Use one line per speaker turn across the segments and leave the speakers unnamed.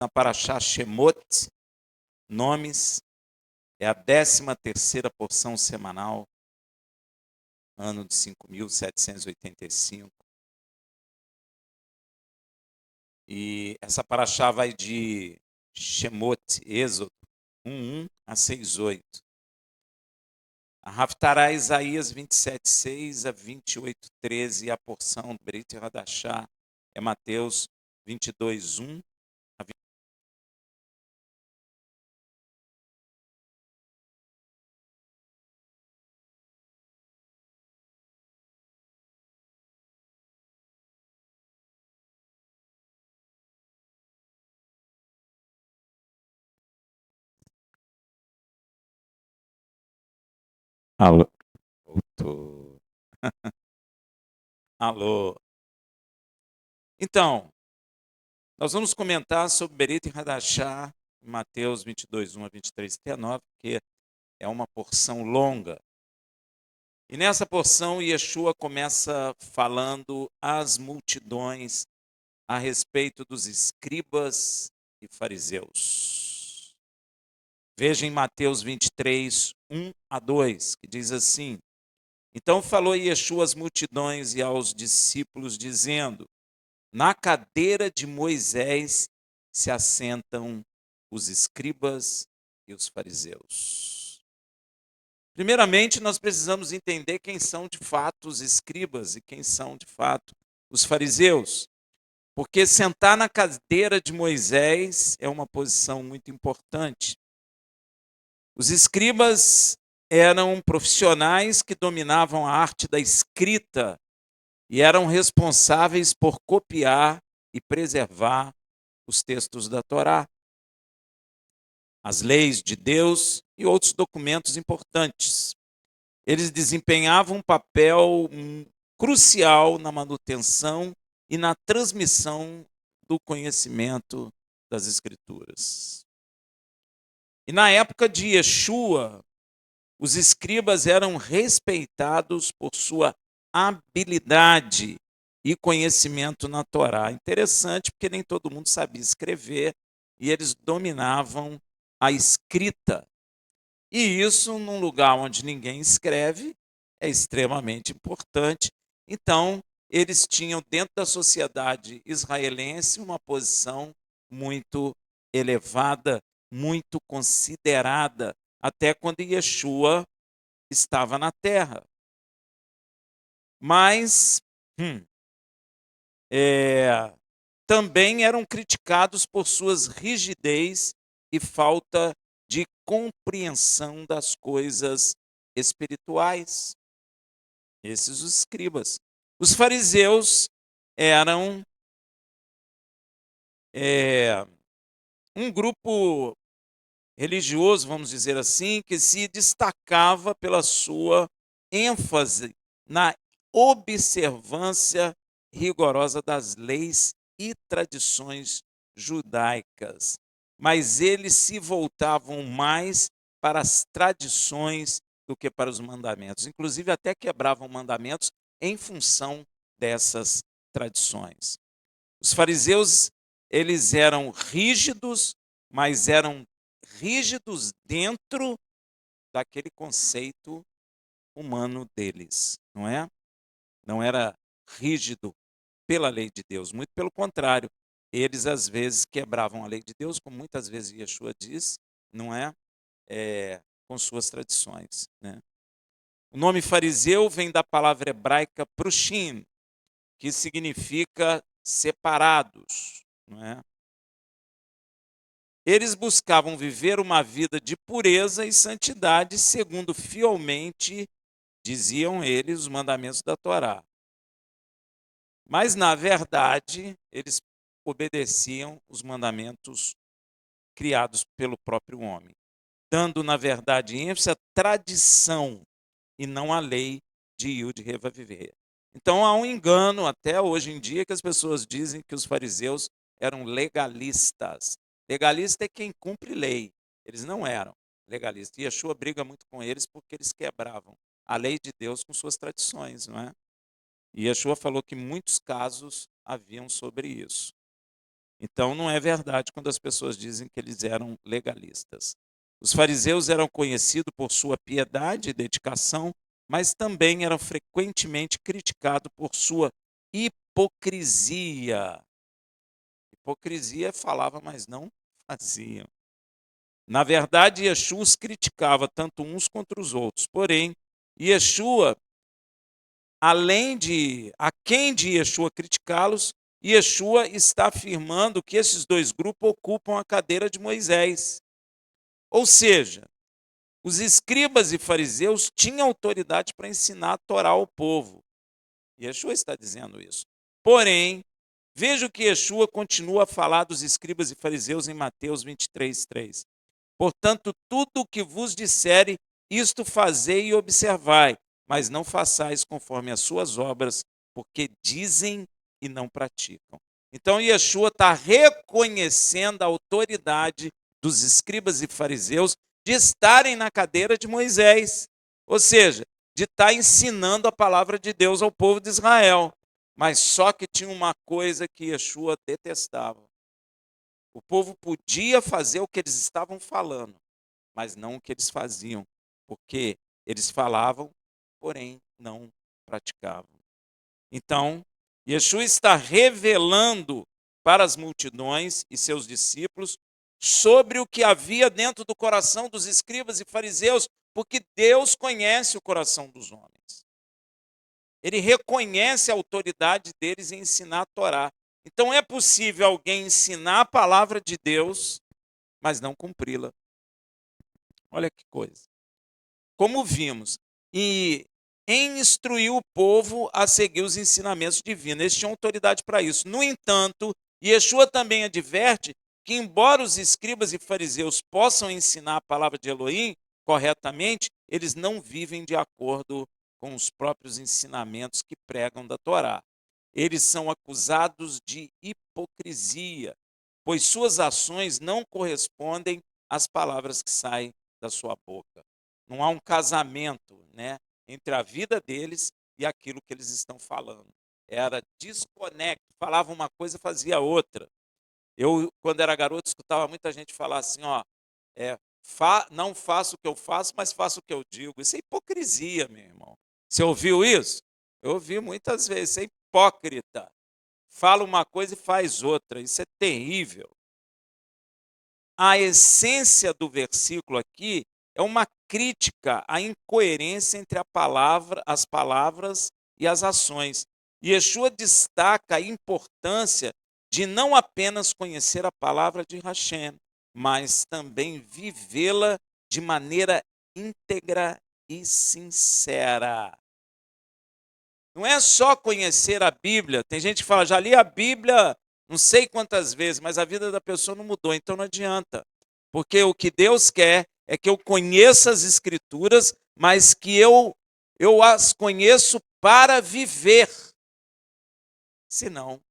na Parashá Shemot, nomes, é a 13ª porção semanal, ano de 5.785. E essa Parashá vai de Shemot, Êxodo 1:1 a 6:8. A Haftará Isaías 27:6 a 28:13, e a porção do Brit Hadashah é Mateus 22:1 a 20. Alô? Voltou. Alô? Então, nós vamos comentar sobre Berit Hadashah, Mateus 22:1 a 23:39, porque é uma porção longa. E nessa porção, Yeshua começa falando às multidões a respeito dos escribas e fariseus. Veja em Mateus 23:1 a 2, que diz assim: Então falou Yeshua às multidões e aos discípulos, dizendo: Na cadeira de Moisés se assentam os escribas e os fariseus. Primeiramente, nós precisamos entender quem são de fato os escribas e quem são de fato os fariseus. Porque sentar na cadeira de Moisés é uma posição muito importante. Os escribas eram profissionais que dominavam a arte da escrita e eram responsáveis por copiar e preservar os textos da Torá, as leis de Deus e outros documentos importantes. Eles desempenhavam um papel crucial na manutenção e na transmissão do conhecimento das Escrituras. E na época de Yeshua, os escribas eram respeitados por sua habilidade e conhecimento na Torá. Interessante, porque nem todo mundo sabia escrever e eles dominavam a escrita. E isso, num lugar onde ninguém escreve, é extremamente importante. Então, eles tinham dentro da sociedade israelense uma posição muito elevada, muito considerada, até quando Yeshua estava na terra. Mas também eram criticados por suas rigidez e falta de compreensão das coisas espirituais. Esses os escribas. Os fariseus eram um grupo religioso, vamos dizer assim, que se destacava pela sua ênfase na observância rigorosa das leis e tradições judaicas. Mas eles se voltavam mais para as tradições do que para os mandamentos. Inclusive, até quebravam mandamentos em função dessas tradições. Os fariseus, eles eram rígidos, mas eram rígidos dentro daquele conceito humano deles, não é? Não era rígido pela lei de Deus, muito pelo contrário. Eles, às vezes, quebravam a lei de Deus, como muitas vezes Yeshua diz, não é? Com suas tradições, né? O nome fariseu vem da palavra hebraica prushim, que significa separados, não é? Eles buscavam viver uma vida de pureza e santidade, segundo fielmente, diziam eles, os mandamentos da Torá. Mas, na verdade, eles obedeciam os mandamentos criados pelo próprio homem, dando, na verdade, ênfase à tradição e não à lei de Yud Reva Viver. Então, há um engano, até hoje em dia, que as pessoas dizem que os fariseus eram legalistas. Legalista é quem cumpre lei. Eles não eram legalistas. E Yeshua briga muito com eles porque eles quebravam a lei de Deus com suas tradições, não é? E Yeshua falou que muitos casos haviam sobre isso. Então, não é verdade quando as pessoas dizem que eles eram legalistas. Os fariseus eram conhecidos por sua piedade e dedicação, mas também eram frequentemente criticados por sua hipocrisia. Hipocrisia falava, mas não faziam. Na verdade, Yeshua os criticava tanto uns contra os outros. Porém, Yeshua, a quem de Yeshua criticá-los, Yeshua está afirmando que esses dois grupos ocupam a cadeira de Moisés. Ou seja, os escribas e fariseus tinham autoridade para ensinar a Torá ao povo. Yeshua está dizendo isso. Porém, veja o que Yeshua continua a falar dos escribas e fariseus em Mateus 23:3. Portanto, tudo o que vos disserem, isto fazei e observai, mas não façais conforme as suas obras, porque dizem e não praticam. Então, Yeshua está reconhecendo a autoridade dos escribas e fariseus de estarem na cadeira de Moisés, ou seja, de estar ensinando a palavra de Deus ao povo de Israel. Mas só que tinha uma coisa que Yeshua detestava. O povo podia fazer o que eles estavam falando, mas não o que eles faziam, porque eles falavam, porém não praticavam. Então, Yeshua está revelando para as multidões e seus discípulos sobre o que havia dentro do coração dos escribas e fariseus, porque Deus conhece o coração dos homens. Ele reconhece a autoridade deles em ensinar a Torá. Então é possível alguém ensinar a palavra de Deus, mas não cumpri-la. Olha que coisa. Como vimos, e em instruir o povo a seguir os ensinamentos divinos. Eles tinham autoridade para isso. No entanto, Yeshua também adverte que, embora os escribas e fariseus possam ensinar a palavra de Elohim corretamente, eles não vivem de acordo com os próprios ensinamentos que pregam da Torá. Eles são acusados de hipocrisia, pois suas ações não correspondem às palavras que saem da sua boca. Não há um casamento, né, entre a vida deles e aquilo que eles estão falando. Era desconecto, falava uma coisa, fazia outra. Eu, quando era garoto, escutava muita gente falar assim, ó, não faço o que eu faço, mas faço o que eu digo. Isso é hipocrisia, meu irmão. Você ouviu isso? Eu ouvi muitas vezes, isso é hipócrita. Fala uma coisa e faz outra. Isso é terrível. A essência do versículo aqui é uma crítica à incoerência entre as palavras e as ações. Yeshua destaca a importância de não apenas conhecer a palavra de Hashem, mas também vivê-la de maneira íntegra e sincera. Não é só conhecer a Bíblia. Tem gente que fala, já li a Bíblia não sei quantas vezes, mas a vida da pessoa não mudou, então não adianta. Porque o que Deus quer é que eu conheça as Escrituras, mas que eu as conheço para viver. Senão,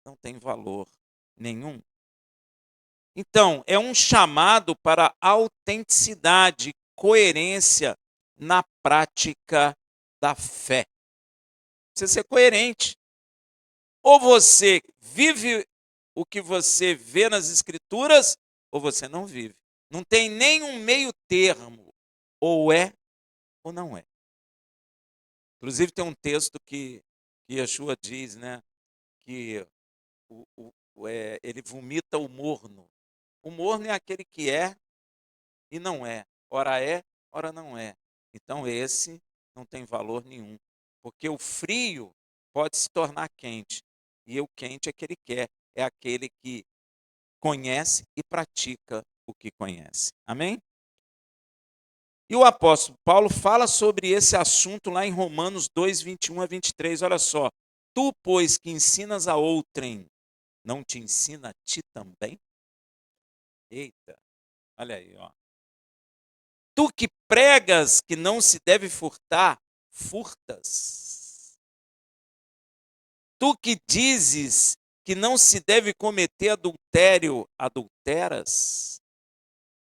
não tem valor nenhum. Então, é um chamado para autenticidade, coerência na prática da fé. Precisa ser coerente. Ou você vive o que você vê nas Escrituras, ou você não vive. Não tem nenhum meio termo. Ou é, ou não é. Inclusive, tem um texto que Yeshua diz, né, que ele vomita o morno. O morno é aquele que é e não é. Ora, ora não é. Então, esse não tem valor nenhum. Porque o frio pode se tornar quente. E o quente é que ele quer. É aquele que conhece e pratica o que conhece. Amém? E o apóstolo Paulo fala sobre esse assunto lá em Romanos 2, 21 a 23. Olha só. Tu, pois, que ensinas a outrem, não te ensina a ti também? Eita, olha aí, ó. Tu que pregas que não se deve furtar, furtas. Tu que dizes que não se deve cometer adultério, adulteras.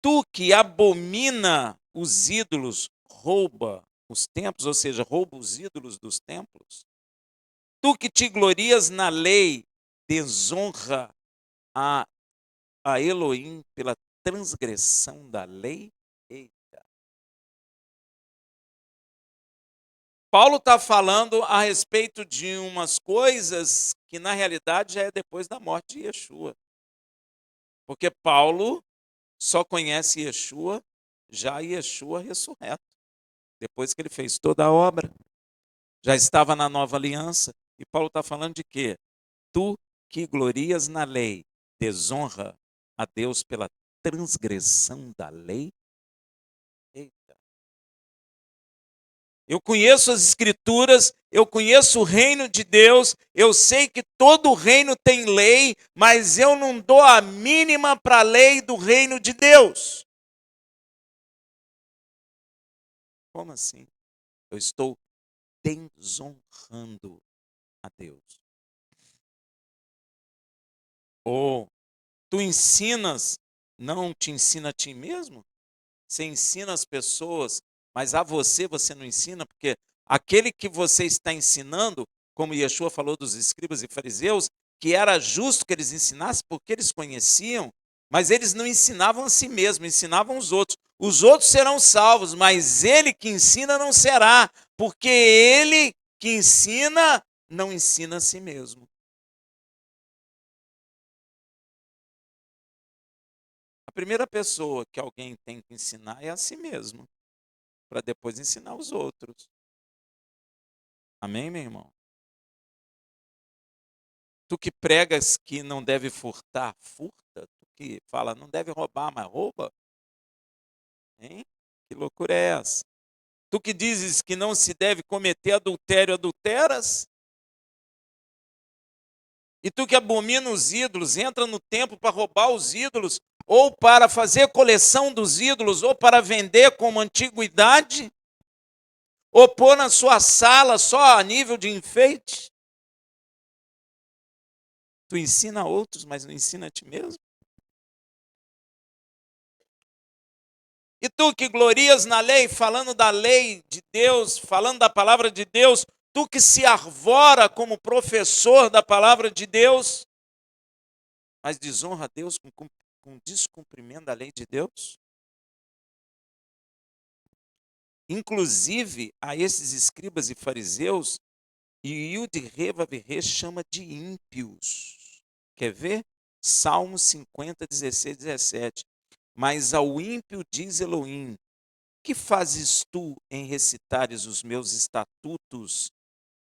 Tu que abomina os ídolos, rouba os templos, ou seja, rouba os ídolos dos templos. Tu que te glorias na lei, desonra a, a Elohim pela transgressão da lei? Eita. Paulo está falando a respeito de umas coisas que, na realidade, já é depois da morte de Yeshua. Porque Paulo só conhece Yeshua, já Yeshua ressurreto, depois que ele fez toda a obra. Já estava na nova aliança. E Paulo está falando de quê? Tu que glorias na lei, desonra a Deus pela transgressão da lei? Eita. Eu conheço as escrituras, eu conheço o reino de Deus, eu sei que todo reino tem lei, mas eu não dou a mínima para a lei do reino de Deus. Como assim? Eu estou desonrando a Deus. Ou tu ensinas, não te ensina a ti mesmo? Você ensina as pessoas, mas a você não ensina, porque aquele que você está ensinando, como Yeshua falou dos escribas e fariseus, que era justo que eles ensinassem, porque eles conheciam, mas eles não ensinavam a si mesmos, ensinavam os outros. Os outros serão salvos, mas ele que ensina não será, porque ele que ensina não ensina a si mesmo. A primeira pessoa que alguém tem que ensinar é a si mesmo, para depois ensinar os outros. Amém, meu irmão? Tu que pregas que não deve furtar, furta. Tu que fala não deve roubar, mas rouba. Hein? Que loucura é essa? Tu que dizes que não se deve cometer adultério, adulteras? E tu que abomina os ídolos, entra no templo para roubar os ídolos, ou para fazer coleção dos ídolos, ou para vender como antiguidade, ou pôr na sua sala só a nível de enfeite? Tu ensina a outros, mas não ensina a ti mesmo? E tu que glorias na lei, falando da lei de Deus, falando da palavra de Deus, tu que se arvora como professor da palavra de Deus, mas desonra a Deus com descumprimento da lei de Deus? Inclusive, a esses escribas e fariseus, Yud-Re-Vav-Re chama de ímpios. Quer ver? Salmo 50, 16, 17. Mas ao ímpio diz Elohim: que fazes tu em recitares os meus estatutos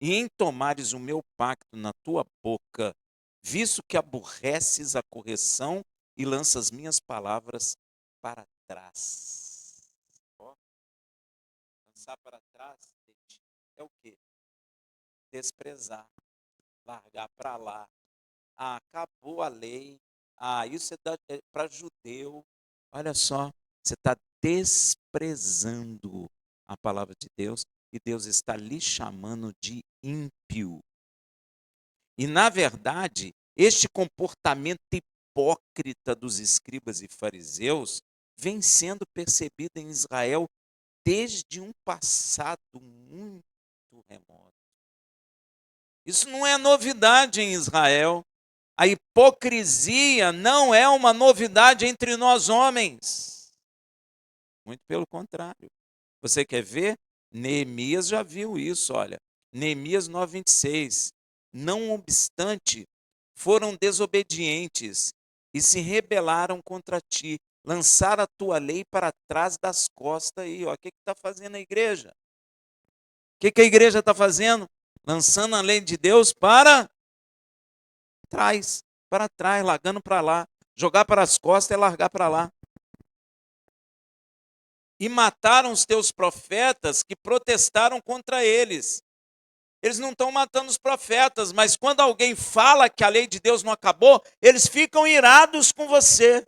e em tomares o meu pacto na tua boca, visto que aborreces a correção e lanças minhas palavras para trás? Ó, lançar para trás é o quê? Desprezar, largar para lá. Ah, acabou a lei. Ah, isso é para judeu. Olha só, você está desprezando a palavra de Deus e Deus está lhe chamando de ímpio. E, na verdade, este comportamento hipócrita dos escribas e fariseus vem sendo percebido em Israel desde um passado muito remoto. Isso não é novidade em Israel. A hipocrisia não é uma novidade entre nós homens. Muito pelo contrário. Você quer ver? Neemias já viu isso, olha. Neemias 9:26. Não obstante, foram desobedientes e se rebelaram contra ti. Lançaram a tua lei para trás das costas aí. Ó. O que está fazendo a igreja? O que a igreja está fazendo? Lançando a lei de Deus para trás, largando para lá. Jogar para as costas é largar para lá. E mataram os teus profetas que protestaram contra eles. Eles não estão matando os profetas, mas quando alguém fala que a lei de Deus não acabou, eles ficam irados com você.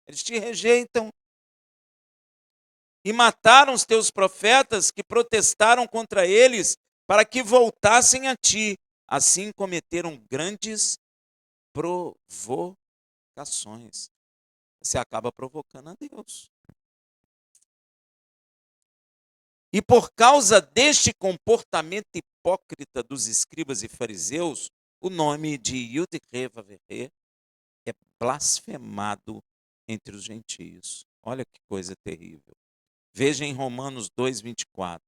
Eles te rejeitam. E mataram os teus profetas que protestaram contra eles para que voltassem a ti. Assim cometeram grandes provocações. Você acaba provocando a Deus. E por causa deste comportamento hipócrita dos escribas e fariseus, o nome de Yud-Re-Vav-Re blasfemado entre os gentios. Olha que coisa terrível. Veja em Romanos 2:24.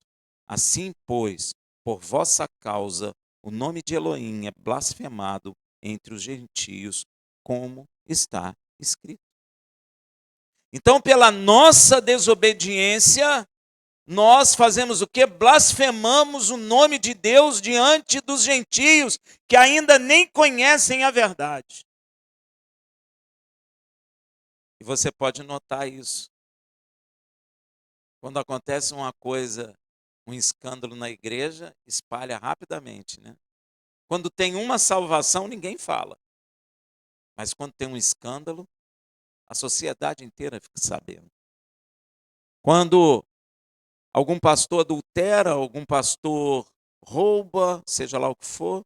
Assim, pois, por vossa causa, o nome de Elohim é blasfemado entre os gentios, como está escrito. Então, pela nossa desobediência, nós fazemos o quê? Blasfemamos o nome de Deus diante dos gentios, que ainda nem conhecem a verdade. E você pode notar isso. Quando acontece uma coisa, um escândalo na igreja, espalha rapidamente, né? Quando tem uma salvação, ninguém fala. Mas quando tem um escândalo, a sociedade inteira fica sabendo. Quando algum pastor adultera, algum pastor rouba, seja lá o que for,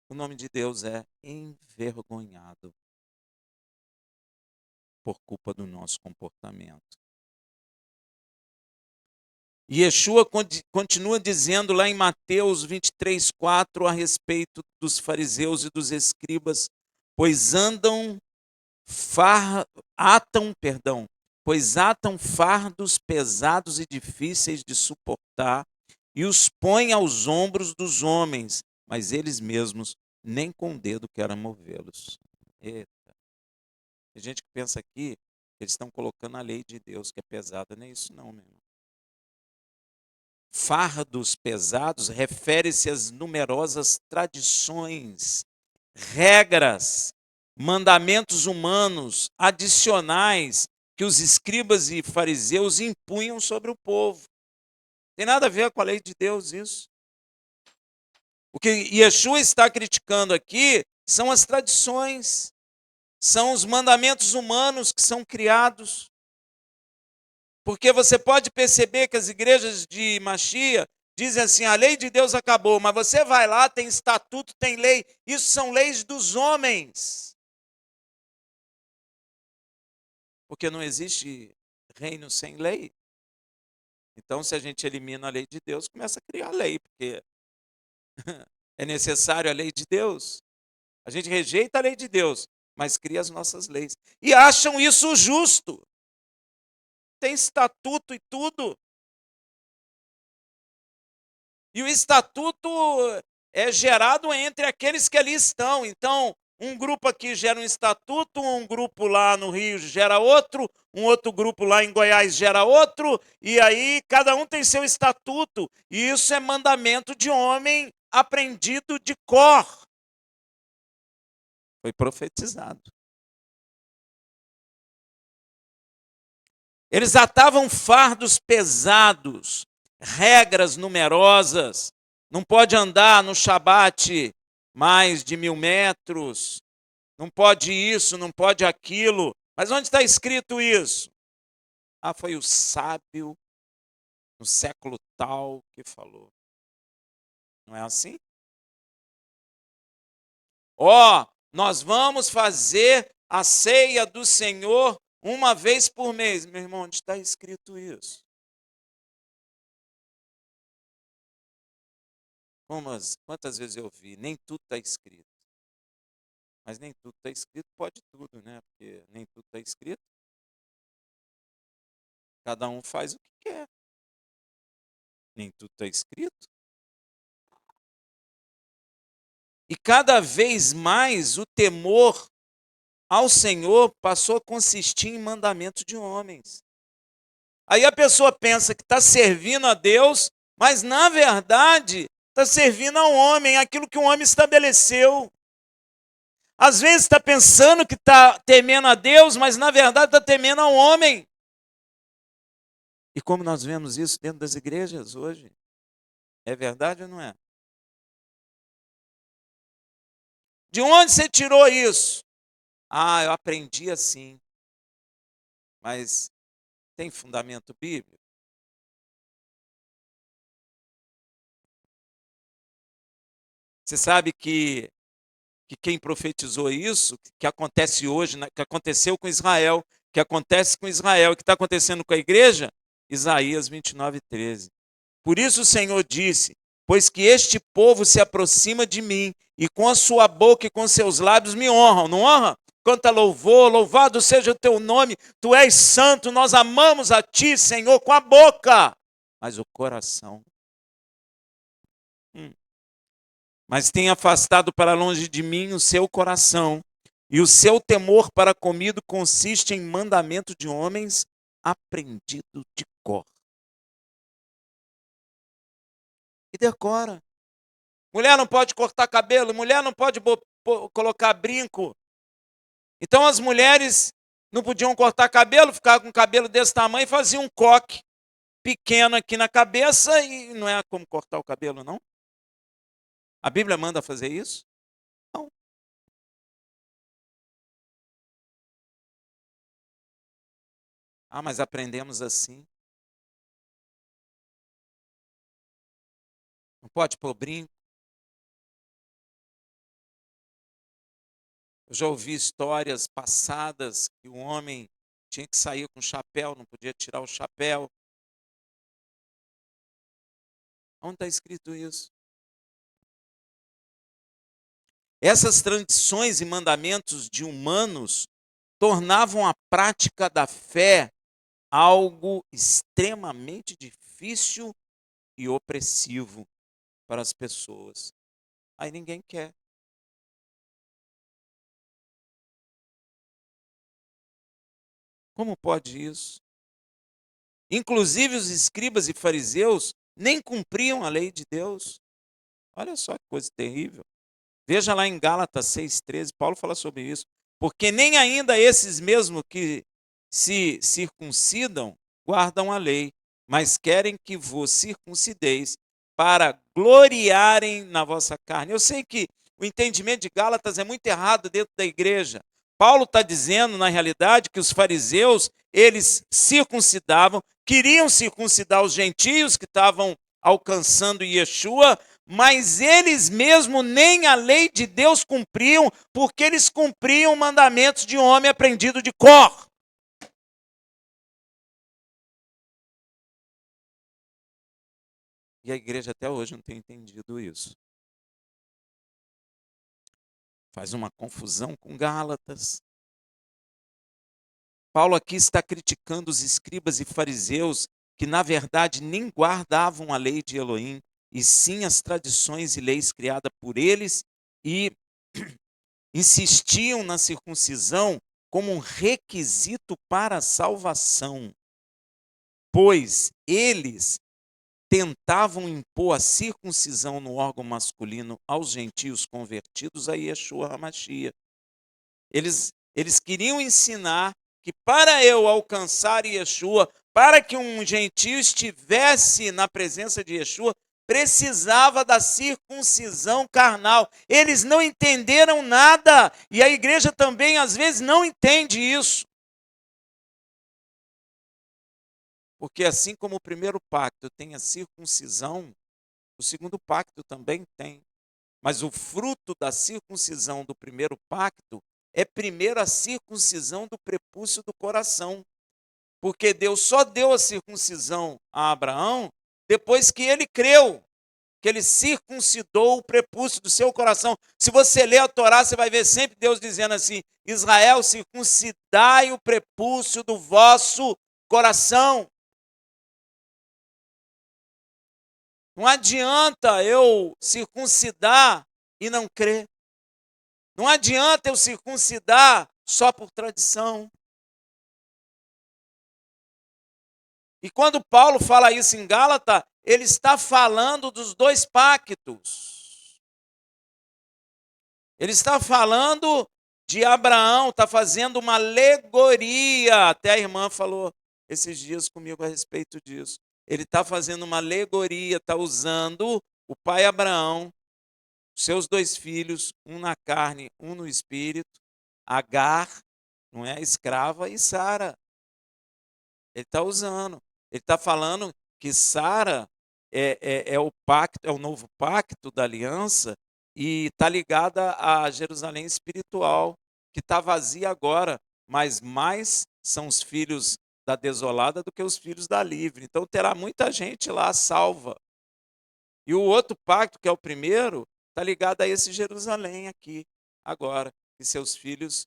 o nome de Deus é envergonhado por culpa do nosso comportamento. E Yeshua continua dizendo lá em Mateus 23:4 a respeito dos fariseus e dos escribas, pois atam fardos pesados e difíceis de suportar e os põem aos ombros dos homens, mas eles mesmos nem com o dedo querem movê-los. Eita. Tem gente que pensa aqui que eles estão colocando a lei de Deus, que é pesada. Nem isso não, meu irmão. Fardos pesados refere-se às numerosas tradições, regras, mandamentos humanos adicionais que os escribas e fariseus impunham sobre o povo. Tem nada a ver com a lei de Deus isso. O que Yeshua está criticando aqui são as tradições, são os mandamentos humanos que são criados. Porque você pode perceber que as igrejas de Machia dizem assim, a lei de Deus acabou, mas você vai lá, tem estatuto, tem lei, isso são leis dos homens. Porque não existe reino sem lei. Então, se a gente elimina a lei de Deus, começa a criar lei, porque é necessário a lei de Deus. A gente rejeita a lei de Deus, mas cria as nossas leis. E acham isso justo. Tem estatuto e tudo. E o estatuto é gerado entre aqueles que ali estão. Então, um grupo aqui gera um estatuto, um grupo lá no Rio gera outro, um outro grupo lá em Goiás gera outro, e aí cada um tem seu estatuto. E isso é mandamento de homem aprendido de cor. Foi profetizado. Eles atavam fardos pesados, regras numerosas. Não pode andar no Shabat mais de 1000 metros. Não pode isso, não pode aquilo. Mas onde está escrito isso? Ah, foi o sábio no século tal que falou. Não é assim? Ó, nós vamos fazer a ceia do Senhor uma vez por mês. Meu irmão, onde está escrito isso? Quantas vezes eu vi? Nem tudo está escrito. Mas nem tudo está escrito, pode tudo, né? Porque nem tudo está escrito. Cada um faz o que quer. Nem tudo está escrito. E cada vez mais o temor ao Senhor passou a consistir em mandamentos de homens. Aí a pessoa pensa que está servindo a Deus, mas na verdade está servindo ao homem, aquilo que o homem estabeleceu. Às vezes está pensando que está temendo a Deus, mas na verdade está temendo ao homem. E como nós vemos isso dentro das igrejas hoje? É verdade ou não é? De onde você tirou isso? Ah, eu aprendi assim. Mas tem fundamento bíblico? Você sabe que quem profetizou isso, que acontece hoje, que aconteceu com Israel, que acontece com Israel, que está acontecendo com a igreja? Isaías 29:13. Por isso o Senhor disse, pois que este povo se aproxima de mim, e com a sua boca e com seus lábios me honram, não honra? canta louvor, louvado seja o teu nome, tu és santo, nós amamos a ti, Senhor, com a boca, mas o coração. Mas tem afastado para longe de mim o seu coração, e o seu temor para comigo consiste em mandamento de homens aprendido de cor. E decora. Mulher não pode cortar cabelo, mulher não pode colocar brinco. Então as mulheres não podiam cortar cabelo, ficavam com cabelo desse tamanho e faziam um coque pequeno aqui na cabeça e não é como cortar o cabelo, não? A Bíblia manda fazer isso? Não. Ah, mas aprendemos assim. Não pode pôr brinco. Eu já ouvi histórias passadas que o homem tinha que sair com chapéu, não podia tirar o chapéu. Onde está escrito isso? Essas tradições e mandamentos de humanos tornavam a prática da fé algo extremamente difícil e opressivo para as pessoas. Aí ninguém quer. Como pode isso? Inclusive os escribas e fariseus nem cumpriam a lei de Deus. Olha só que coisa terrível. Veja lá em Gálatas 6,13, Paulo fala sobre isso. Porque nem ainda esses mesmos que se circuncidam guardam a lei, mas querem que vos circuncideis para gloriarem na vossa carne. Eu sei que o entendimento de Gálatas é muito errado dentro da igreja. Paulo está dizendo, na realidade, que os fariseus, eles circuncidavam, queriam circuncidar os gentios que estavam alcançando Yeshua, mas eles mesmos nem a lei de Deus cumpriam, porque eles cumpriam mandamentos de homem aprendido de cor. E a igreja até hoje não tem entendido isso. Faz uma confusão com Gálatas. Paulo aqui está criticando os escribas e fariseus que, na verdade, nem guardavam a lei de Elohim, e sim as tradições e leis criadas por eles, e insistiam na circuncisão como um requisito para a salvação, pois eles tentavam impor a circuncisão no órgão masculino aos gentios convertidos a Yeshua HaMashiach. Eles queriam ensinar que para eu alcançar Yeshua, para que um gentio estivesse na presença de Yeshua, precisava da circuncisão carnal. Eles não entenderam nada, e a igreja também às vezes não entende isso. Porque assim como o primeiro pacto tem a circuncisão, o segundo pacto também tem. Mas o fruto da circuncisão do primeiro pacto é primeiro a circuncisão do prepúcio do coração. Porque Deus só deu a circuncisão a Abraão depois que ele creu, que ele circuncidou o prepúcio do seu coração. Se você ler a Torá, você vai ver sempre Deus dizendo assim: Israel, circuncidai o prepúcio do vosso coração. Não adianta eu circuncidar e não crer. Não adianta eu circuncidar só por tradição. E quando Paulo fala isso em Gálatas, ele está falando dos dois pactos. Ele está falando de Abraão, está fazendo uma alegoria. Até a irmã falou esses dias comigo a respeito disso. Ele está fazendo uma alegoria, está usando o pai Abraão, seus dois filhos, um na carne, um no espírito, Agar, não é, escrava, e Sara. Ele está usando. Ele está falando que Sara é o pacto, é o novo pacto da aliança e está ligada a Jerusalém espiritual, que está vazia agora, mas mais são os filhos da desolada do que os filhos da livre. Então terá muita gente lá salva. E o outro pacto, que é o primeiro, está ligado a esse Jerusalém aqui, agora, que seus filhos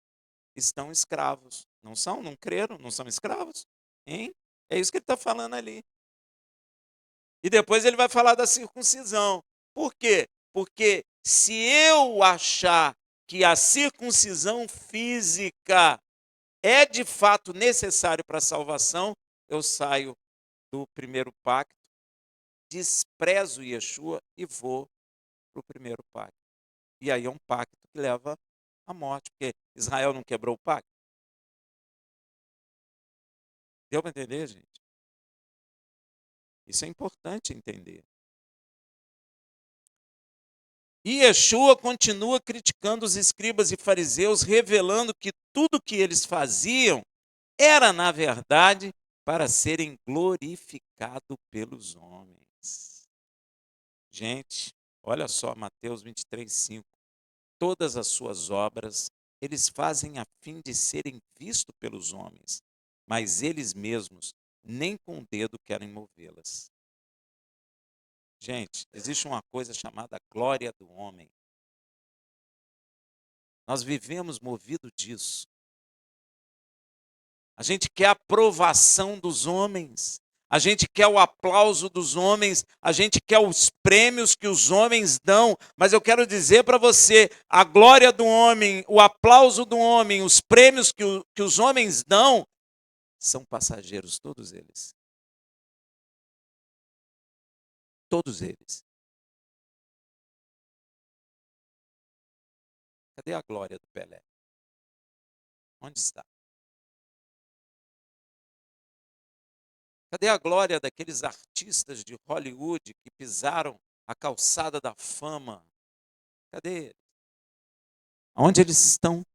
estão escravos. Não são? Não creram? Não são escravos? Hein? É isso que ele está falando ali. E depois ele vai falar da circuncisão. Por quê? Porque se eu achar que a circuncisão física é de fato necessário para a salvação, eu saio do primeiro pacto, desprezo Yeshua e vou para o primeiro pacto. E aí é um pacto que leva à morte, porque Israel não quebrou o pacto. Deu para entender, gente? Isso é importante entender. E Yeshua continua criticando os escribas e fariseus, revelando que tudo que eles faziam era, na verdade, para serem glorificados pelos homens. Gente, olha só Mateus 23:5. Todas as suas obras eles fazem a fim de serem vistos pelos homens, mas eles mesmos nem com o dedo querem movê-las. Gente, existe uma coisa chamada glória do homem. Nós vivemos movido disso. A gente quer a aprovação dos homens. A gente quer o aplauso dos homens, a gente quer os prêmios que os homens dão, mas eu quero dizer para você, a glória do homem, o aplauso do homem, os prêmios que os homens dão, são passageiros, todos eles. Todos eles. Cadê a glória do Pelé? Onde está? Cadê a glória daqueles artistas de Hollywood que pisaram a calçada da fama? Cadê eles? Onde eles estão?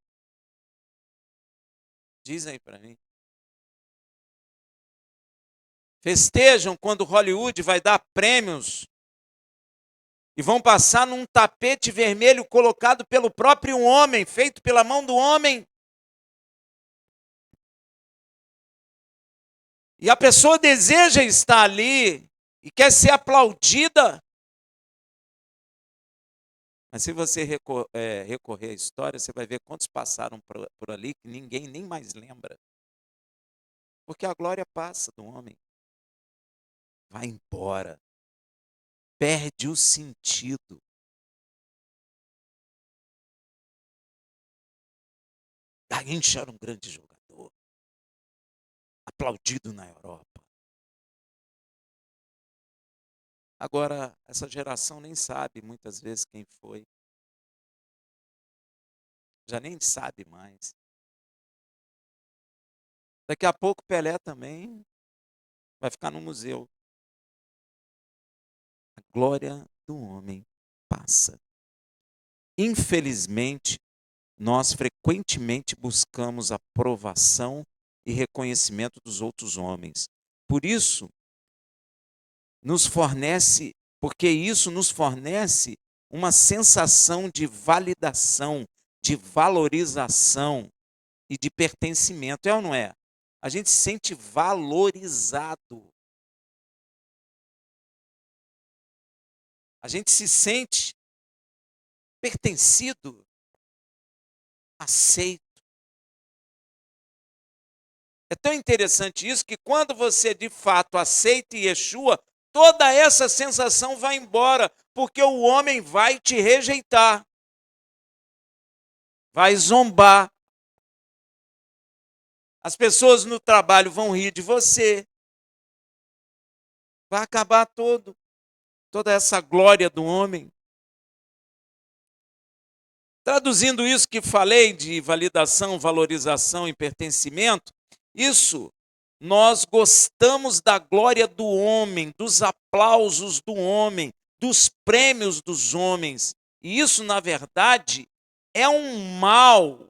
Dizem para mim. Festejam quando Hollywood vai dar prêmios e vão passar num tapete vermelho colocado pelo próprio homem, feito pela mão do homem. E a pessoa deseja estar ali e quer ser aplaudida. Mas se você recorrer à história, você vai ver quantos passaram por ali que ninguém nem mais lembra. Porque a glória passa do homem. Vai embora. Perde o sentido. Garrincha era um grande jogador. Aplaudido na Europa. Agora, essa geração nem sabe muitas vezes quem foi. Já nem sabe mais. Daqui a pouco Pelé também vai ficar no museu. A glória do homem passa. Infelizmente, nós frequentemente buscamos aprovação e reconhecimento dos outros homens. Por isso, porque isso nos fornece uma sensação de validação, de valorização e de pertencimento. É ou não é? A gente se sente valorizado. A gente se sente pertencido, aceito. É tão interessante isso que quando você de fato aceita Yeshua, toda essa sensação vai embora, porque o homem vai te rejeitar, vai zombar. As pessoas no trabalho vão rir de você. Vai acabar toda essa glória do homem. Traduzindo isso que falei de validação, valorização e pertencimento, isso nós gostamos da glória do homem, dos aplausos do homem, dos prêmios dos homens. E isso, na verdade, é um mal.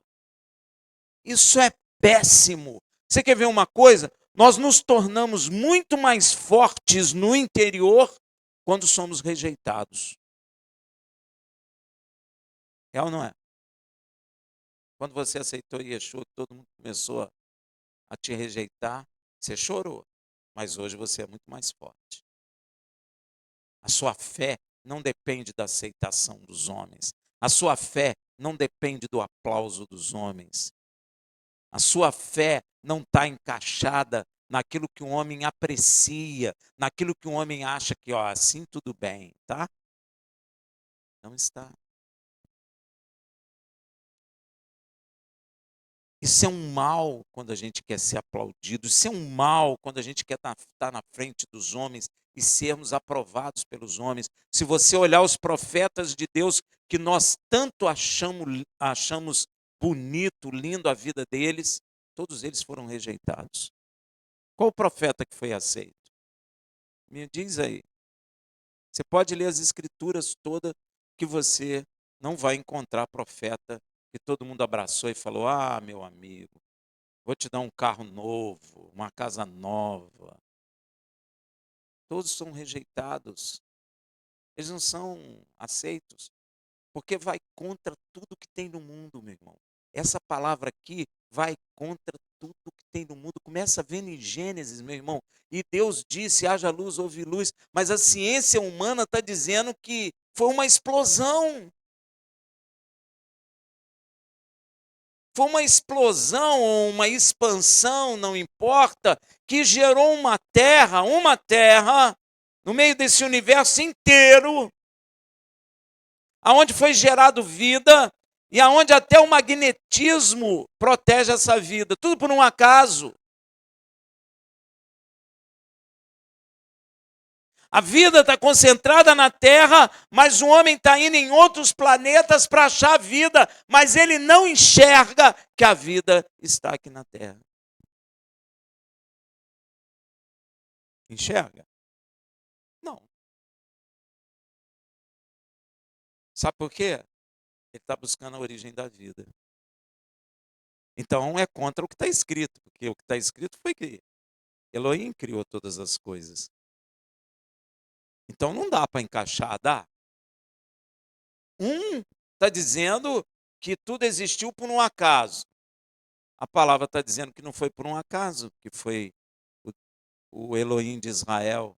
Isso é péssimo. Você quer ver uma coisa? Nós nos tornamos muito mais fortes no interior quando somos rejeitados. É ou não é? Quando você aceitou Yeshua, todo mundo começou a te rejeitar, você chorou. Mas hoje você é muito mais forte. A sua fé não depende da aceitação dos homens. A sua fé não depende do aplauso dos homens. A sua fé não está encaixada naquilo que o homem aprecia, naquilo que o homem acha que, ó, assim tudo bem, tá? Não está. Isso é um mal quando a gente quer ser aplaudido, isso é um mal quando a gente quer estar na frente dos homens e sermos aprovados pelos homens. Se você olhar os profetas de Deus, que nós tanto achamos bonito, lindo a vida deles, todos eles foram rejeitados. Qual o profeta que foi aceito? Me diz aí. Você pode ler as escrituras todas que você não vai encontrar profeta que todo mundo abraçou e falou: "Ah, meu amigo, vou te dar um carro novo, uma casa nova". Todos são rejeitados. Eles não são aceitos, porque vai contra tudo que tem no mundo, meu irmão. Essa palavra aqui vai contra tudo que tem no mundo. Começa vendo em Gênesis, meu irmão. E Deus disse: haja luz, houve luz. Mas a ciência humana está dizendo que foi uma explosão. Foi uma explosão ou uma expansão, não importa, que gerou uma terra, no meio desse universo inteiro, aonde foi gerado vida e aonde até o magnetismo protege essa vida. Tudo por um acaso. A vida está concentrada na Terra, mas o homem está indo em outros planetas para achar vida, mas ele não enxerga que a vida está aqui na Terra. Enxerga? Não. Sabe por quê? Ele está buscando a origem da vida. Então é contra o que está escrito, porque o que está escrito foi que Elohim criou todas as coisas. Então não dá para encaixar, dá? Um está dizendo que tudo existiu por um acaso. A palavra está dizendo que não foi por um acaso, que foi o Elohim de Israel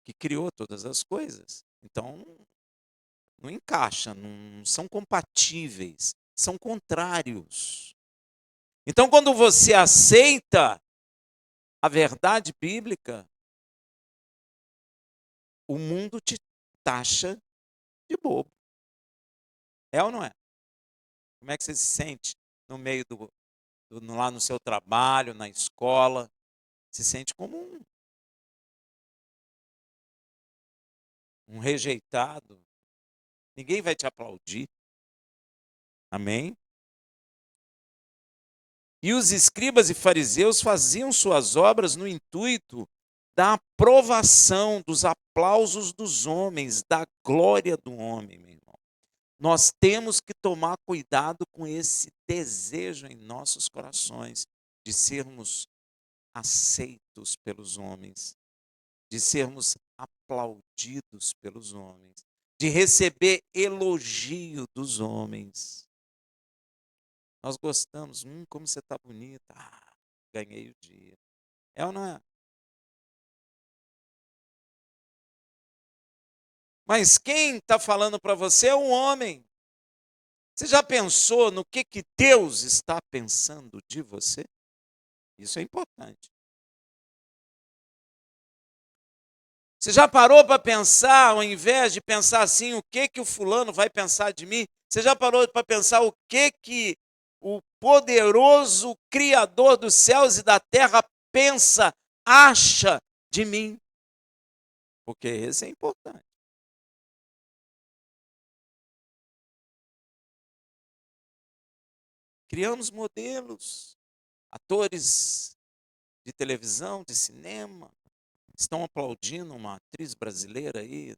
que criou todas as coisas. Então não encaixa, não são compatíveis, são contrários. Então quando você aceita a verdade bíblica, o mundo te taxa de bobo. É ou não é? Como é que você se sente no meio lá no seu trabalho, na escola? Se sente como um rejeitado. Ninguém vai te aplaudir. Amém? E os escribas e fariseus faziam suas obras no intuito da aprovação, dos aplausos dos homens, da glória do homem, meu irmão. Nós temos que tomar cuidado com esse desejo em nossos corações de sermos aceitos pelos homens, de sermos aplaudidos pelos homens, de receber elogio dos homens. Nós gostamos, como você está bonita, ganhei o dia. É ou não é? Mas quem está falando para você é o homem. Você já pensou no que Deus está pensando de você? Isso é importante. Você já parou para pensar, ao invés de pensar assim, o que o fulano vai pensar de mim? Você já parou para pensar o que o poderoso Criador dos céus e da terra pensa, acha de mim? Porque esse é importante. Criamos modelos, atores de televisão, de cinema, estão aplaudindo uma atriz brasileira aí,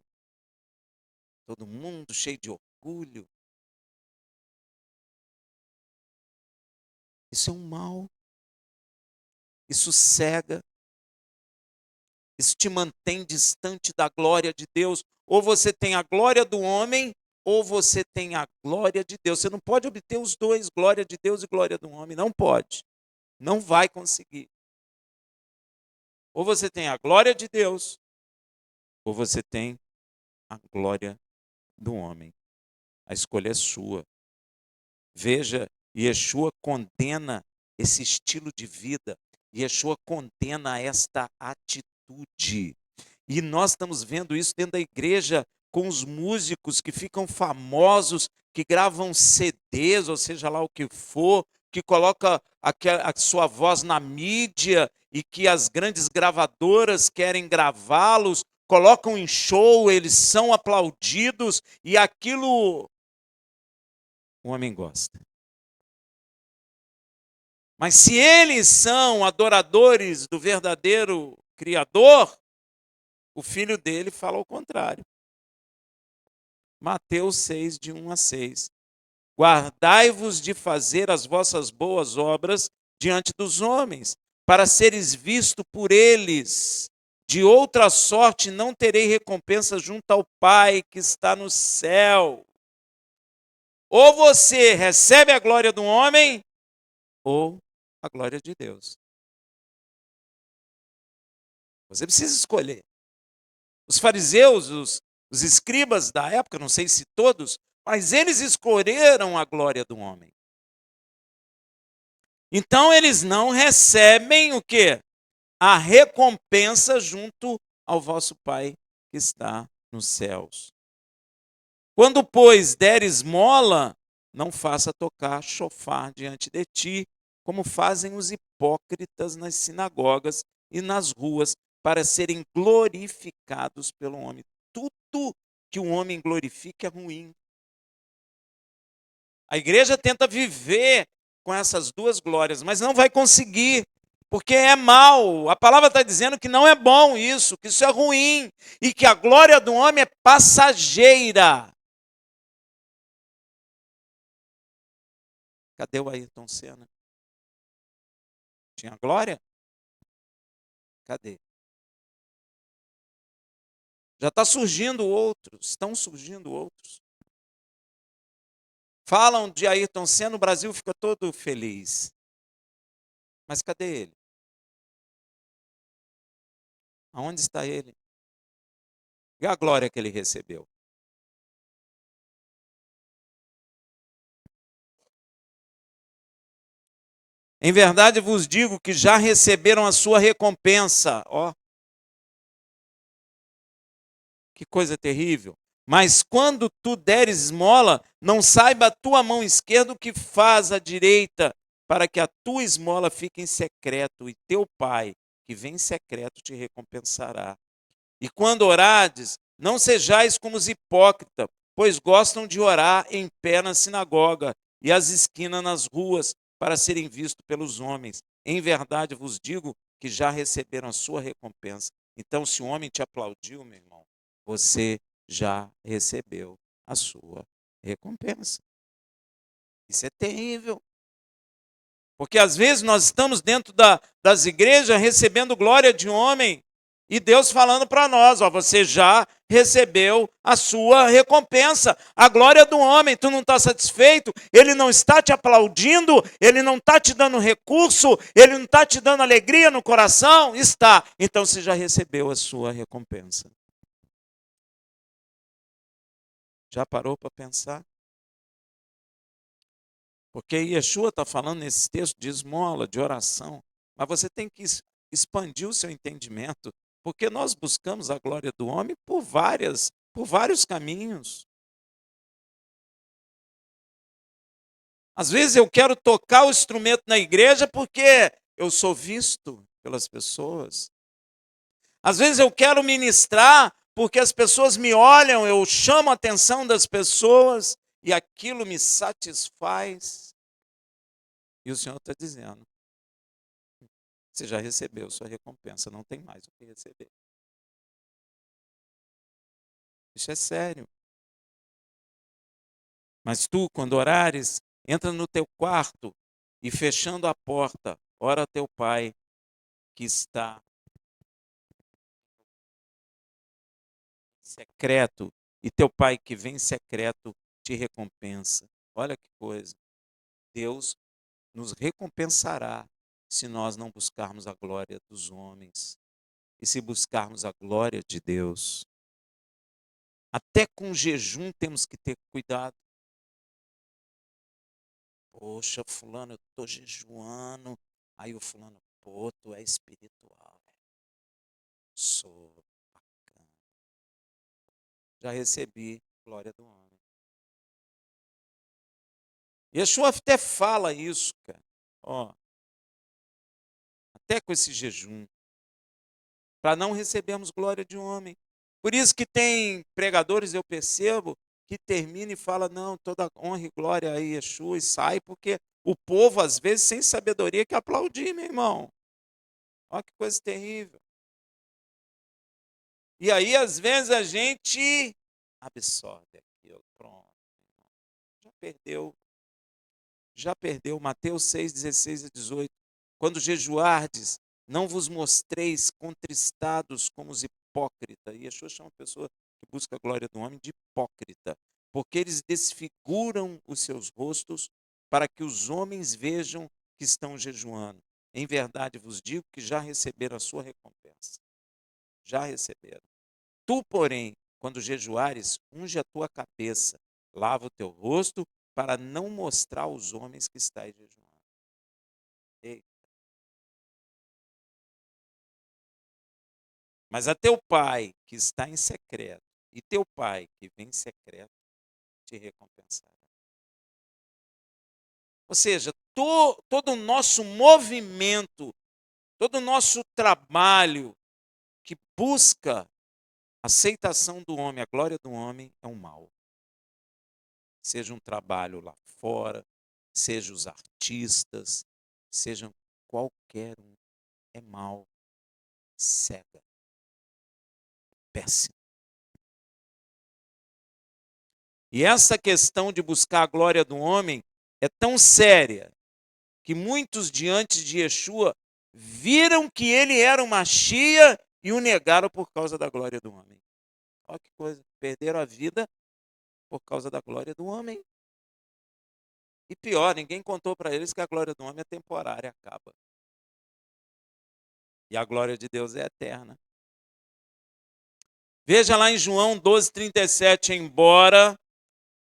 todo mundo cheio de orgulho. Isso é um mal. Isso cega. Isso te mantém distante da glória de Deus. Ou você tem a glória do homem, ou você tem a glória de Deus. Você não pode obter os dois, glória de Deus e glória do homem. Não pode. Não vai conseguir. Ou você tem a glória de Deus, ou você tem a glória do homem. A escolha é sua. Veja, Yeshua condena esse estilo de vida. Yeshua condena esta atitude. E nós estamos vendo isso dentro da igreja com os músicos que ficam famosos, que gravam CDs, ou seja lá o que for, que coloca a sua voz na mídia e que as grandes gravadoras querem gravá-los, colocam em show, eles são aplaudidos e aquilo o homem gosta. Mas se eles são adoradores do verdadeiro Criador, o filho dele fala o contrário. Mateus 6, de 1 a 6. Guardai-vos de fazer as vossas boas obras diante dos homens, para seres visto por eles. De outra sorte não terei recompensa junto ao Pai que está no céu. Ou você recebe a glória do homem, ou a glória de Deus. Você precisa escolher. Os fariseus, os escribas da época, não sei se todos, mas eles escolheram a glória do homem. Então eles não recebem o quê? A recompensa junto ao vosso Pai que está nos céus. Quando, pois, der esmola, não faça tocar chofar diante de ti, como fazem os hipócritas nas sinagogas e nas ruas, para serem glorificados pelo homem. Tudo que o homem glorifica é ruim. A igreja tenta viver com essas duas glórias, mas não vai conseguir, porque é mal. A palavra está dizendo que não é bom isso, que isso é ruim, e que a glória do homem é passageira. Cadê o Ayrton Senna? Tinha glória? Cadê? Já está surgindo outros, estão surgindo outros. Falam de Ayrton Senna, o Brasil fica todo feliz. Mas cadê ele? Aonde está ele? E a glória que ele recebeu? Em verdade vos digo que já receberam a sua recompensa. Ó, que coisa terrível. Mas quando tu deres esmola, não saiba a tua mão esquerda o que faz a direita, para que a tua esmola fique em secreto, e teu Pai, que vem em secreto, te recompensará. E quando orades, não sejais como os hipócritas, pois gostam de orar em pé na sinagoga e às esquinas nas ruas, para serem vistos pelos homens. Em verdade vos digo que já receberam a sua recompensa. Então, se o homem te aplaudiu, meu irmão, você já recebeu a sua recompensa. Isso é terrível. Porque às vezes nós estamos dentro das igrejas recebendo glória de homem e Deus falando para nós, ó, você já recebeu a sua recompensa. A glória do homem, tu não está satisfeito, ele não está te aplaudindo, ele não está te dando recurso, ele não está te dando alegria no coração? Está. Então você já recebeu a sua recompensa. Já parou para pensar? Porque Yeshua está falando nesse texto de esmola, de oração, mas você tem que expandir o seu entendimento, porque nós buscamos a glória do homem por vários caminhos. Às vezes eu quero tocar o instrumento na igreja porque eu sou visto pelas pessoas. Às vezes eu quero ministrar porque as pessoas me olham, eu chamo a atenção das pessoas e aquilo me satisfaz. E o Senhor está dizendo, você já recebeu sua recompensa, não tem mais o que receber. Isso é sério. Mas tu, quando orares, entra no teu quarto e fechando a porta, ora a teu Pai que está em secreto, e teu Pai que vem em secreto te recompensa. Olha que coisa. Deus nos recompensará se nós não buscarmos a glória dos homens e se buscarmos a glória de Deus. Até com jejum temos que ter cuidado. Poxa, fulano, eu estou jejuando. Aí o fulano, pô, tu é espiritual. Sou bacana. Já recebi glória do homem. Yeshua até fala isso, cara. Ó, até com esse jejum, para não recebermos glória de homem. Por isso que tem pregadores, eu percebo, que termina e fala, não, toda honra e glória a Yeshua, e sai, porque o povo, às vezes, sem sabedoria, quer aplaudir, meu irmão. Olha que coisa terrível. E aí, às vezes, a gente absorve aquilo. Pronto. Já perdeu. Já perdeu. Mateus 6, 16 e 18. Quando jejuardes, não vos mostreis contristados como os hipócritas. E Yeshua chama a pessoa que busca a glória do homem de hipócrita. Porque eles desfiguram os seus rostos para que os homens vejam que estão jejuando. Em verdade vos digo que já receberam a sua recompensa. Já receberam. Tu, porém, quando jejuares, unge a tua cabeça, lava o teu rosto, para não mostrar aos homens que estás jejuando. Ei. Mas a teu pai que está em secreto, e teu pai que vem em secreto, te recompensará. Ou seja, todo o nosso movimento, todo o nosso trabalho que busca a aceitação do homem, a glória do homem, é um mal. Seja um trabalho lá fora, seja os artistas, seja qualquer um, é mal, cega, péssimo. E essa questão de buscar a glória do homem é tão séria que muitos diante de Yeshua viram que ele era uma Machia e o negaram por causa da glória do homem. Olha que coisa, perderam a vida por causa da glória do homem. E pior, ninguém contou para eles que a glória do homem é temporária, acaba. E a glória de Deus é eterna. Veja lá em João 12:37, embora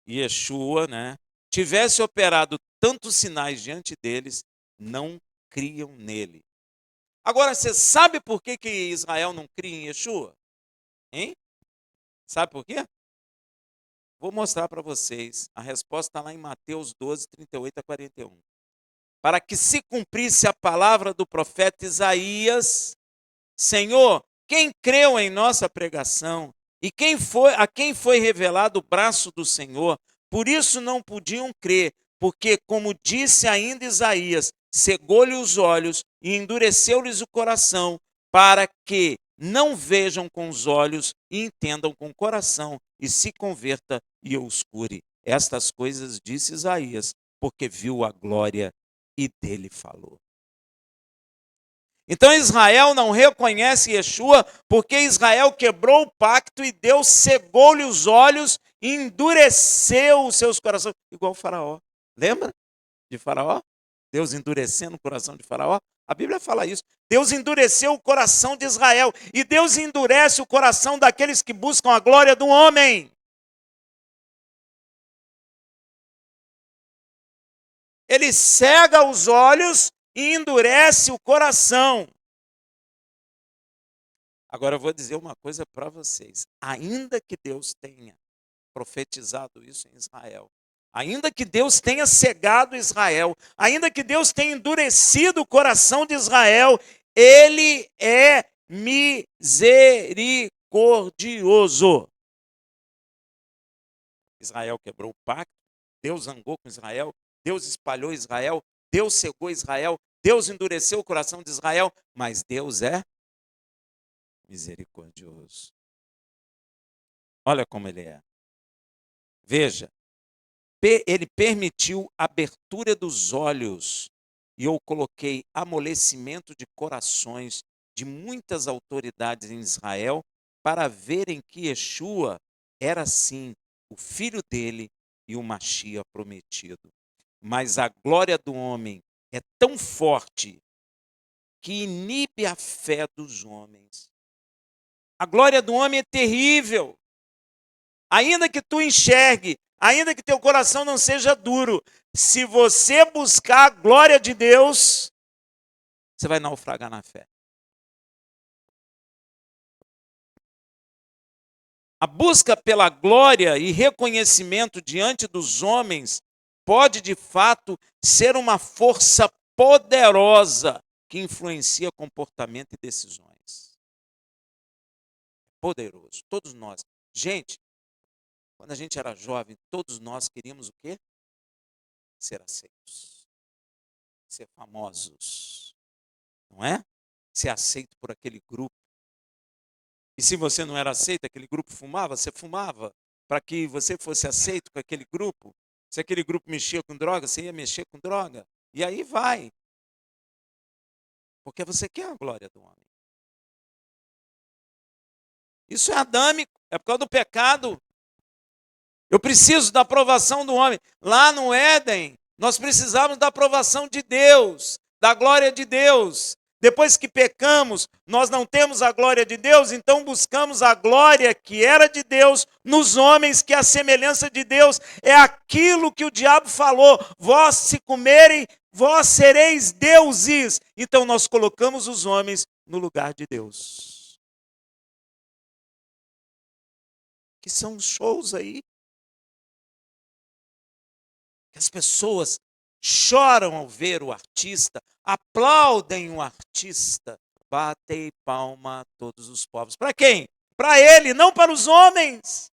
Yeshua, tivesse operado tantos sinais diante deles, não criam nele. Agora, você sabe por que Israel não cria em Yeshua? Hein? Sabe por quê? Vou mostrar para vocês. A resposta está lá em Mateus 12:38 a 41. Para que se cumprisse a palavra do profeta Isaías, Senhor, quem creu em nossa pregação e a quem foi revelado o braço do Senhor, por isso não podiam crer, porque, como disse ainda Isaías, cegou-lhe os olhos e endureceu-lhes o coração, para que não vejam com os olhos e entendam com o coração e se converta e eu os cure. Estas coisas disse Isaías, porque viu a glória e dele falou. Então Israel não reconhece Yeshua porque Israel quebrou o pacto e Deus cegou-lhe os olhos e endureceu os seus corações, igual o Faraó. Lembra de Faraó? Deus endurecendo o coração de Faraó? A Bíblia fala isso. Deus endureceu o coração de Israel e Deus endurece o coração daqueles que buscam a glória do homem. Ele cega os olhos e endurece o coração. Agora eu vou dizer uma coisa para vocês. Ainda que Deus tenha profetizado isso em Israel, ainda que Deus tenha cegado Israel, ainda que Deus tenha endurecido o coração de Israel, ele é misericordioso. Israel quebrou o pacto, Deus zangou com Israel, Deus espalhou Israel, Deus cegou Israel, Deus endureceu o coração de Israel, mas Deus é misericordioso. Olha como ele é. Veja, ele permitiu abertura dos olhos e eu coloquei amolecimento de corações de muitas autoridades em Israel para verem que Yeshua era sim o filho dele e o Machia prometido. Mas a glória do homem é tão forte que inibe a fé dos homens. A glória do homem é terrível. Ainda que tu enxergue, ainda que teu coração não seja duro, se você buscar a glória de Deus, você vai naufragar na fé. A busca pela glória e reconhecimento diante dos homens pode, de fato, ser uma força poderosa que influencia comportamento e decisões. Poderoso. Todos nós. Gente, quando a gente era jovem, todos nós queríamos o quê? Ser aceitos. Ser famosos. Não é? Ser aceito por aquele grupo. E se você não era aceito, aquele grupo fumava, você fumava para que você fosse aceito com aquele grupo. Se aquele grupo mexia com droga, você ia mexer com droga. E aí vai. Porque você quer a glória do homem. Isso é adâmico, é por causa do pecado. Eu preciso da aprovação do homem. Lá no Éden, nós precisávamos da aprovação de Deus, da glória de Deus. Depois que pecamos, nós não temos a glória de Deus, então buscamos a glória que era de Deus nos homens, que é a semelhança de Deus. É aquilo que o diabo falou: vós se comerem, vós sereis deuses. Então nós colocamos os homens no lugar de Deus. Que são os shows aí. As pessoas choram ao ver o artista, aplaudem o artista, batem palma a todos os povos. Para quem? Para ele, não para os homens.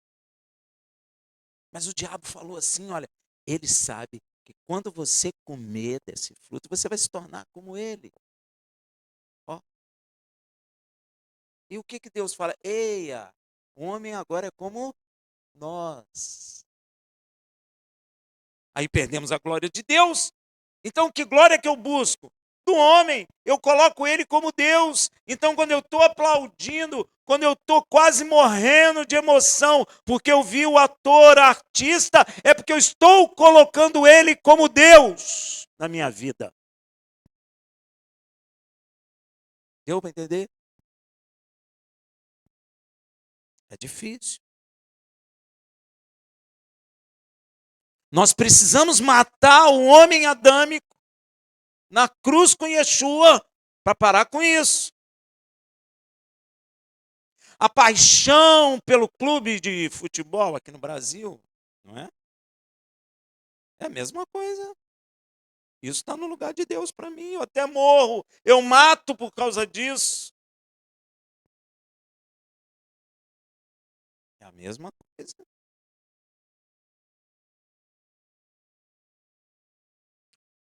Mas o diabo falou assim, olha, ele sabe que quando você comer desse fruto, você vai se tornar como ele. Ó. E o que Deus fala? Eia, o homem agora é como nós. Aí perdemos a glória de Deus. Então, que glória que eu busco? Do homem. Eu coloco ele como Deus. Então, quando eu estou aplaudindo, quando eu estou quase morrendo de emoção, porque eu vi o ator, a artista, é porque eu estou colocando ele como Deus na minha vida. Deu para entender? É difícil. Nós precisamos matar o homem adâmico na cruz com Yeshua para parar com isso. A paixão pelo clube de futebol aqui no Brasil, não é? É a mesma coisa. Isso está no lugar de Deus para mim. Eu até morro, eu mato por causa disso. É a mesma coisa.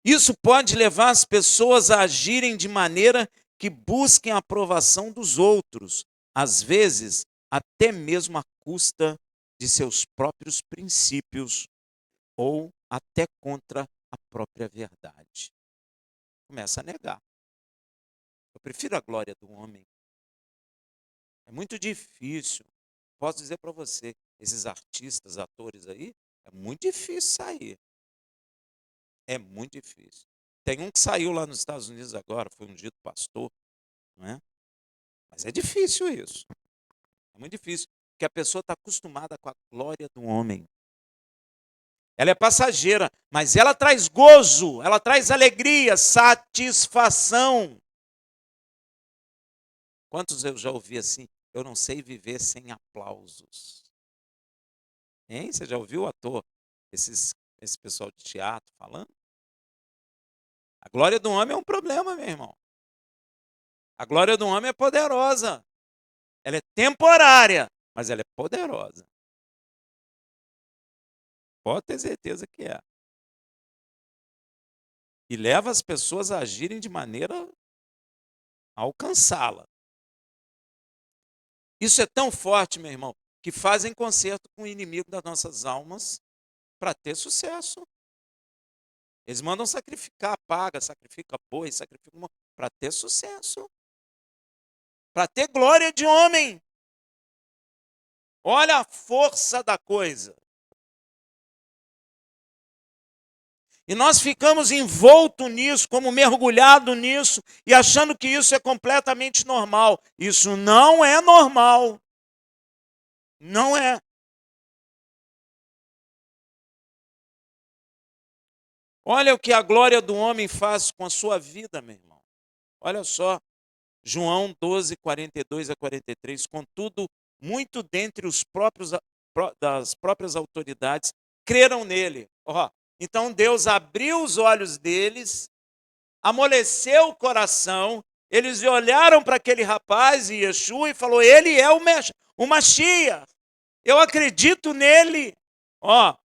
Isso pode levar as pessoas a agirem de maneira que busquem a aprovação dos outros, às vezes até mesmo à custa de seus próprios princípios ou até contra a própria verdade. Começa a negar. Eu prefiro a glória do homem. É muito difícil. Posso dizer para você, esses artistas, atores aí, é muito difícil sair. É muito difícil. Tem um que saiu lá nos Estados Unidos agora, foi ungido pastor, não é? Mas é difícil isso. É muito difícil, porque a pessoa está acostumada com a glória do homem. Ela é passageira, mas ela traz gozo, ela traz alegria, satisfação. Quantos eu já ouvi assim? Eu não sei viver sem aplausos. Hein? Você já ouviu o ator, esse pessoal de teatro falando? A glória do homem é um problema, meu irmão. A glória do homem é poderosa. Ela é temporária, mas ela é poderosa. Pode ter certeza que é. E leva as pessoas a agirem de maneira a alcançá-la. Isso é tão forte, meu irmão, que fazem concerto com o inimigo das nossas almas para ter sucesso. Eles mandam sacrificar paga, sacrifica boi, sacrifica para ter sucesso. Para ter glória de homem. Olha a força da coisa. E nós ficamos envoltos nisso, como mergulhado nisso, e achando que isso é completamente normal. Isso não é normal. Não é. Olha o que a glória do homem faz com a sua vida, meu irmão. Olha só, João 12, 42 a 43. Contudo, muito dentre os próprios das próprias autoridades creram nele. Então Deus abriu os olhos deles, amoleceu o coração, eles olharam para aquele rapaz, Yeshua, e falou: ele é o Mashiach. Eu acredito nele.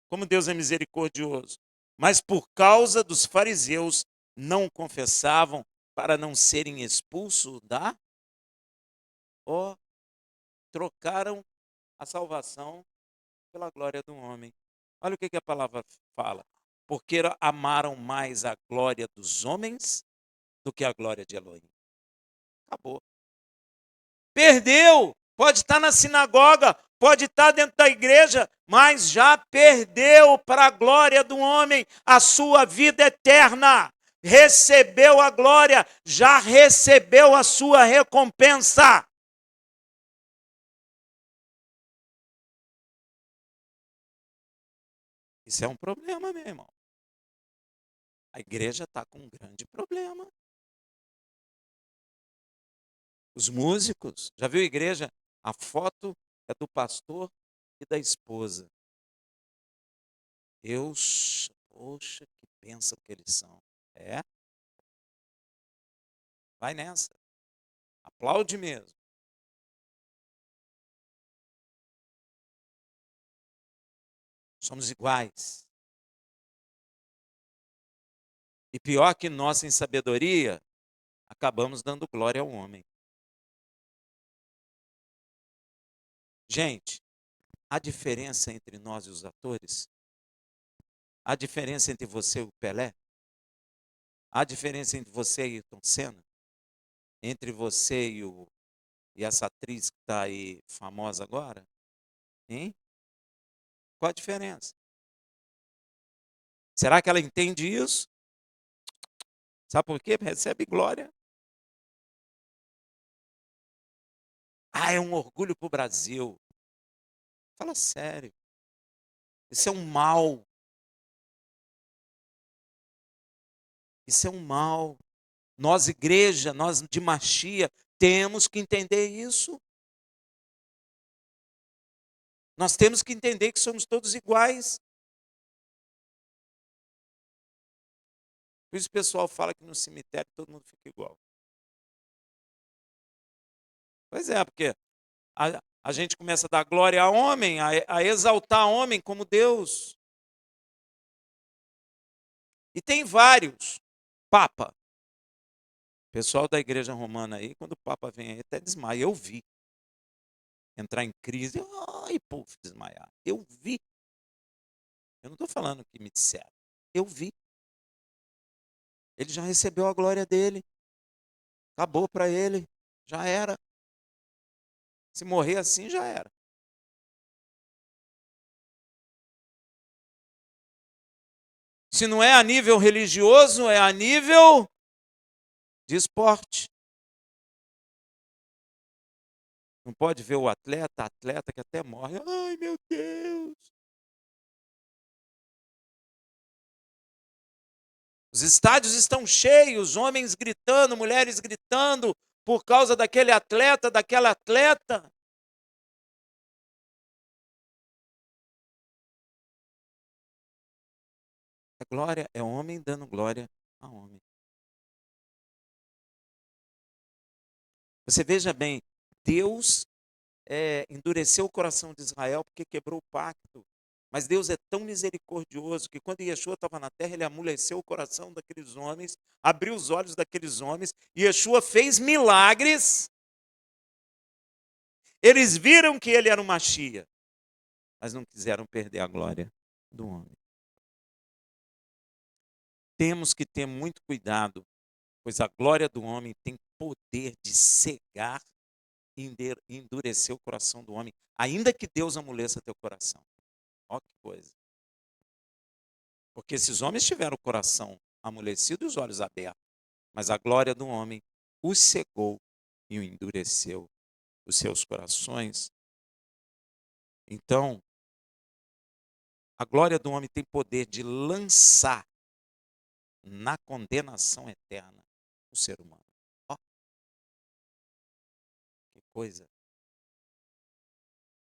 Como Deus é misericordioso. Mas por causa dos fariseus, não confessavam para não serem expulsos da... trocaram a salvação pela glória do homem. Olha o que a palavra fala. Porque amaram mais a glória dos homens do que a glória de Elohim. Acabou. Perdeu. Pode estar na sinagoga, pode estar dentro da igreja, mas já perdeu para a glória do homem a sua vida eterna. Recebeu a glória, já recebeu a sua recompensa. Isso é um problema, meu irmão. A igreja está com um grande problema. Os músicos, já viu a igreja? A foto é do pastor e da esposa. Deus, poxa, que bênção que eles são. Vai nessa. Aplaude mesmo. Somos iguais. E pior que nós, em sabedoria, acabamos dando glória ao homem. Gente, a diferença entre nós e os atores, a diferença entre você e o Pelé, a diferença entre você e Ayrton Senna, entre você e essa atriz que está aí famosa agora, hein? Qual a diferença? Será que ela entende isso? Sabe por quê? Recebe glória. É um orgulho para o Brasil. Fala sério. Isso é um mal. Isso é um mal. Nós, igreja, nós de Machia, temos que entender isso. Nós temos que entender que somos todos iguais. Por isso o pessoal fala que no cemitério todo mundo fica igual. Pois é, porque a gente começa a dar glória a homem, a exaltar homem como Deus. E tem vários. Papa. O pessoal da igreja romana aí, quando o Papa vem aí, até desmaia. Eu vi. Entrar em crise, desmaiar. Eu vi. Eu não estou falando que me disseram. Eu vi. Ele já recebeu a glória dele. Acabou para ele. Já era. Se morrer assim, já era. Se não é a nível religioso, é a nível de esporte. Não pode ver o atleta que até morre. Ai, meu Deus. Os estádios estão cheios, homens gritando, mulheres gritando, por causa daquele atleta, daquela atleta. A glória é homem dando glória a homem. Você veja bem, Deus endureceu o coração de Israel porque quebrou o pacto. Mas Deus é tão misericordioso que quando Yeshua estava na terra, ele amoleceu o coração daqueles homens, abriu os olhos daqueles homens, e Yeshua fez milagres. Eles viram que ele era um Machia, mas não quiseram perder a glória do homem. Temos que ter muito cuidado, pois a glória do homem tem poder de cegar e endurecer o coração do homem, ainda que Deus amoleça teu coração. Olha que coisa. Porque esses homens tiveram o coração amolecido e os olhos abertos, mas a glória do homem os cegou e o endureceu os seus corações. Então, a glória do homem tem poder de lançar na condenação eterna o ser humano. Ó, que coisa.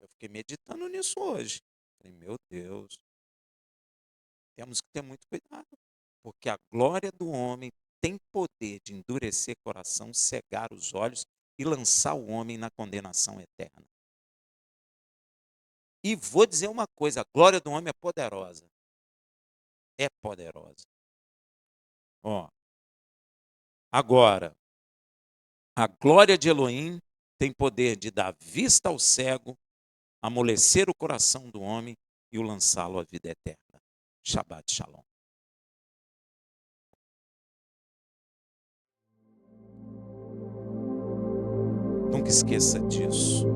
Eu fiquei meditando nisso hoje. Falei, meu Deus, temos que ter muito cuidado, porque a glória do homem tem poder de endurecer coração, cegar os olhos e lançar o homem na condenação eterna. E vou dizer uma coisa, a glória do homem é poderosa. É poderosa. Ó, agora, a glória de Elohim tem poder de dar vista ao cego, amolecer o coração do homem e o lançá-lo à vida eterna. Shabbat Shalom. Nunca esqueça disso.